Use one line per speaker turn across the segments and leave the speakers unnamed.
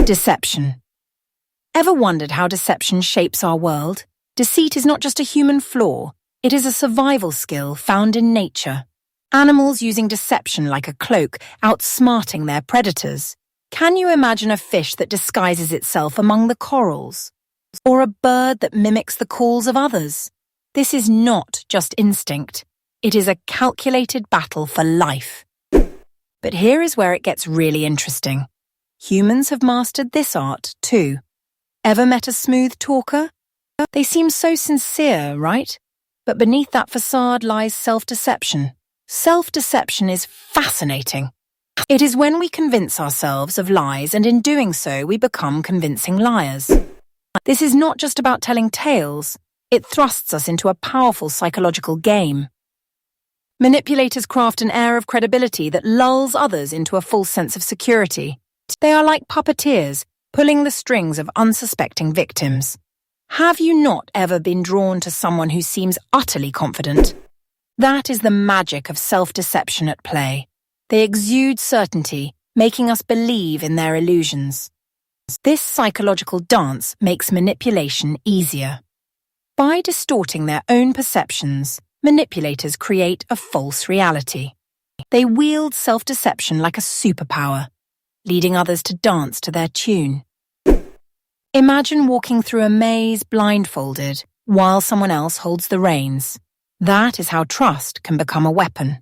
Deception. Ever wondered how deception shapes our world? Deceit is not just a human flaw, it is a survival skill found in nature. Animals using deception like a cloak, outsmarting their predators. Can you imagine a fish that disguises itself among the corals? Or a bird that mimics the calls of others? This is not just instinct. It is a calculated battle for life. But here is where it gets really interesting. Humans have mastered this art too. Ever met a smooth talker? They seem so sincere, right? But beneath that facade lies self-deception. Self-deception is fascinating. It is when we convince ourselves of lies, and in doing so, we become convincing liars. This is not just about telling tales. It thrusts us into a powerful psychological game. Manipulators craft an air of credibility that lulls others into a false sense of security. They are like puppeteers, pulling the strings of unsuspecting victims. Have you not ever been drawn to someone who seems utterly confident? That is the magic of self-deception at play. They exude certainty, making us believe in their illusions. This psychological dance makes manipulation easier. By distorting their own perceptions, manipulators create a false reality. They wield self-deception like a superpower, leading others to dance to their tune. Imagine walking through a maze blindfolded while someone else holds the reins. That is how trust can become a weapon.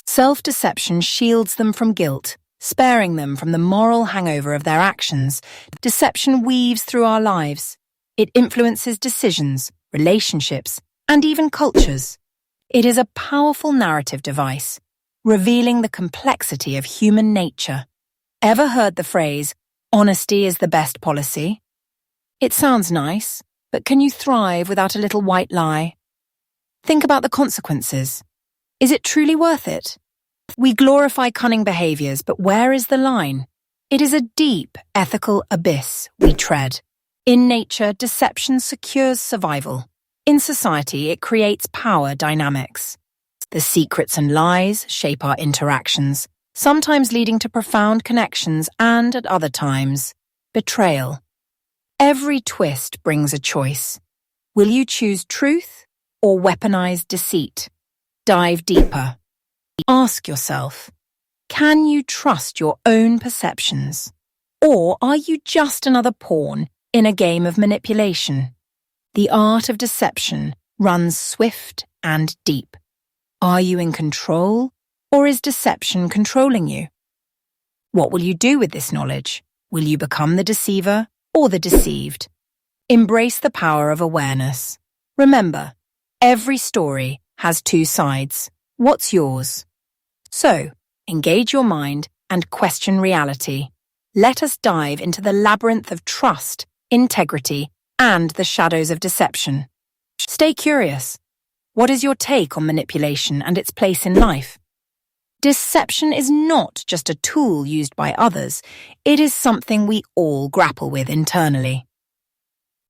Self-deception shields them from guilt, sparing them from the moral hangover of their actions. Deception weaves through our lives. It influences decisions, relationships, and even cultures. It is a powerful narrative device, revealing the complexity of human nature. Ever heard the phrase, "Honesty is the best policy"? It sounds nice, but can you thrive without a little white lie? Think about the consequences. Is it truly worth it? We glorify cunning behaviours, but where is the line? It is a deep, ethical abyss we tread. In nature, deception secures survival. In society, it creates power dynamics. The secrets and lies shape our interactions, sometimes leading to profound connections and, at other times, betrayal. Every twist brings a choice. Will you choose truth or weaponize deceit? Dive deeper. Ask yourself, can you trust your own perceptions? Or are you just another pawn in a game of manipulation? The art of deception runs swift and deep. Are you in control, or is deception controlling you? What will you do with this knowledge? Will you become the deceiver or the deceived? Embrace the power of awareness. Remember, every story has two sides. What's yours? So, engage your mind and question reality. Let us dive into the labyrinth of trust, integrity, and the shadows of deception. Stay curious. What is your take on manipulation and its place in life? Deception is not just a tool used by others, it is something we all grapple with internally.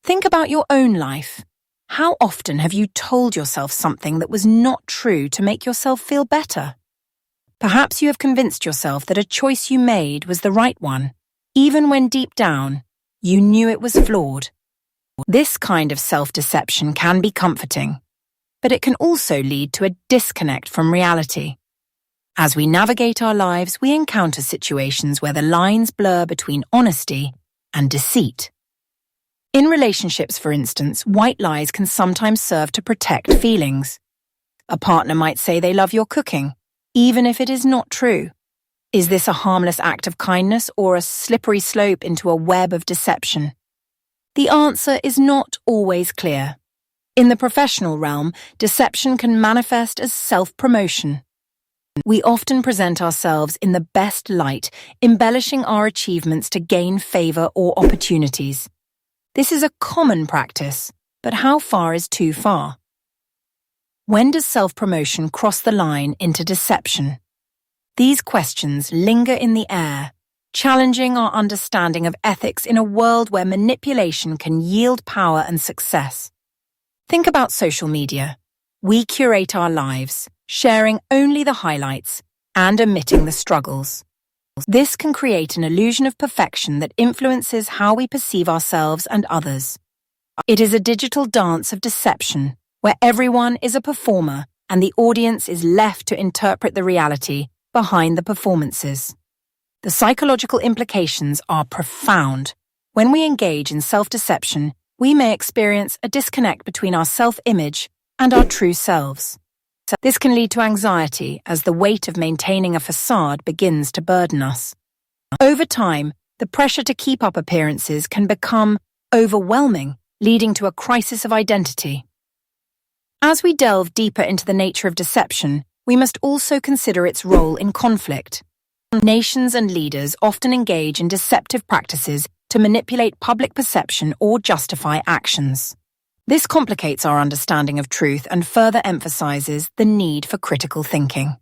Think about your own life. How often have you told yourself something that was not true to make yourself feel better? Perhaps you have convinced yourself that a choice you made was the right one, even when deep down, you knew it was flawed. This kind of self-deception can be comforting, but it can also lead to a disconnect from reality. As we navigate our lives, we encounter situations where the lines blur between honesty and deceit. In relationships, for instance, white lies can sometimes serve to protect feelings. A partner might say they love your cooking, even if it is not true. Is this a harmless act of kindness or a slippery slope into a web of deception? The answer is not always clear. In the professional realm, deception can manifest as self-promotion. We often present ourselves in the best light, embellishing our achievements to gain favor or opportunities. This is a common practice, but how far is too far? When does self-promotion cross the line into deception? These questions linger in the air, challenging our understanding of ethics in a world where manipulation can yield power and success. Think about social media. We curate our lives, sharing only the highlights and omitting the struggles. This can create an illusion of perfection that influences how we perceive ourselves and others. It is a digital dance of deception, where everyone is a performer and the audience is left to interpret the reality behind the performances. The psychological implications are profound. When we engage in self-deception, we may experience a disconnect between our self-image and our true selves. This can lead to anxiety as the weight of maintaining a facade begins to burden us. Over time, the pressure to keep up appearances can become overwhelming, leading to a crisis of identity. As we delve deeper into the nature of deception, we must also consider its role in conflict. Nations and leaders often engage in deceptive practices to manipulate public perception or justify actions. This complicates our understanding of truth and further emphasizes the need for critical thinking.